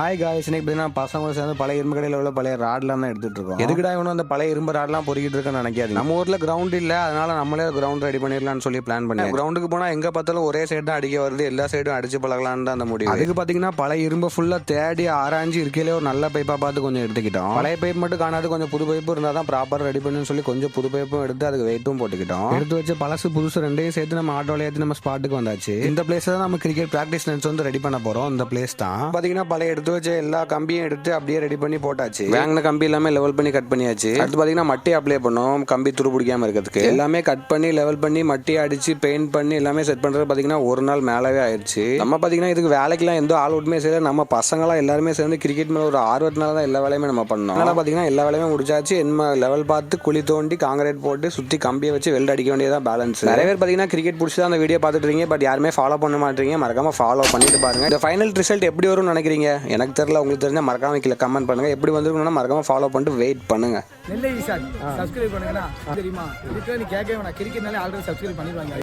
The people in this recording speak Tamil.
ஹாய் காய்ஸ், இன்னைக்கு பார்த்தீங்கன்னா பசங்க சேர்ந்து பழைய இரும்பு கடையில் உள்ள பழைய ராட்லாம் தான் எடுத்துட்டு இருக்கோம். எதுக்குடா இவனும் அந்த பழைய இரும்பு ராட்லாம் பொறுக்கிட்டு இருக்குன்னு நினைக்காது. நம்ம ஊர்ல கிரவுண்ட் இல்ல, அதனால நம்மளே கிரவுண்ட் ரெடி பண்ணிடலாம்னு சொல்லி பிளான் பண்ணி கிரவுண்டுக்கு போனா எங்க பார்த்தாலும் ஒரே சைடு தான் அடிக்க வருது, எல்லா சைடும் அடிச்சு பழகலான்னு தான் அந்த முடிவு. அதுக்கு பாத்தீங்கன்னா பழைய இரும்பு ஃபுல்லா தேடி ஆராய்ஞ்சு இருக்கையிலே ஒரு நல்ல பைப்பா பார்த்து கொஞ்சம் எடுத்துக்கிட்டோம். பழைய பைப் மட்டும் காணாது, கொஞ்சம் புது பைப்பு இருந்தா தான் ப்ராப்பர் ரெடி பண்ணுன்னு சொல்லி கொஞ்சம் புது பைப்பும் எடுத்து அதுக்கு வெயிட்டும் போட்டுக்கிட்டோம். எடுத்து வச்சு பழசு புதுசு ரெண்டையும் சேர்த்து நம்ம ஆட்டோல ஏற்றி நம்ம ஸ்பாட்டுக்கு வந்தாச்சு. இந்த பிளேஸ் தான் நம்ம கிரிக்கெட் பிராக்டிஸ் நெட்ஸ் வந்து ரெடி பண்ண போறோம். இந்த பிளேஸ் தான் பாத்தீங்கன்னா பழைய எடுத்து வச்ச எல்லா கம்பியும் எடுத்து அப்படியே ரெடி பண்ணி போட்டாச்சு. வாங்கின கம்பி எல்லாமே லெவல் பண்ணி கட் பண்ணியாச்சு. அடுத்து பாத்தீங்கன்னா மட்டி அப்ளை பண்ணோம், கம்பி துரு பிடிக்காம இருக்கிறதுக்கு. எல்லாமே கட் பண்ணி லெவல் பண்ணி மட்டி அடிச்சு பெயிண்ட் பண்ணி எல்லாமே செட் பண்றது பாத்தீங்கன்னா ஒரு நாள் மேலவே ஆயிடுச்சு. நம்ம பாத்தீங்கன்னா இதுக்கு வேலைக்கெல்லாம் எந்த ஆள் விட்டுமே செய்யல, நம்ம பசங்களாம் எல்லாருமே சேர்ந்து கிரிக்கெட் மேல ஒரு ஆர்வத்தினால தான் எல்லா வேலையுமே நம்ம பண்ணோம். அதனால பாத்தீங்கன்னா எல்லா வேலையுமே முடிச்சாச்சு. என்ன லெவல் பார்த்து குழி தோண்டி காங்கிரீட் போட்டு சுத்தி கம்பியை வச்சு வெல்ட் அடிக்க வேண்டியதான் பேலன்ஸ். நிறைய பேர் பாத்தீங்கன்னா கிரிக்கெட் பிடிச்சி தான் அந்த வீடியோ பார்த்துட்டு இருக்கீங்க, பட் யாருமே ஃபாலோ பண்ண மாட்டீங்க. மறக்காம ஃபாலோ பண்ணிட்டு பாருங்க. இந்த ஃபைனல் ரிசல்ட் எப்படி வரும்னு நினைக்கிறீங்க? எனக்கு தெரியல, உங்களுக்கு தெரிஞ்சா மறக்காம கீழே கமெண்ட் பண்ணுங்க. எப்படி வந்திருக்கணும்னா மறக்காம ஃபாலோ பண்ணிட்டு வெயிட் பண்ணுங்க. நெல்லை ஈசான் சப்ஸ்கிரைப் பண்ணுங்கன்னா தெரியுமா, இதுக்கு நீ கேட்கவே வேணாம், கிரிக்கெட்னாலே ஆல்ரெடி சப்ஸ்கிரைப் பண்ணிடுவாங்க.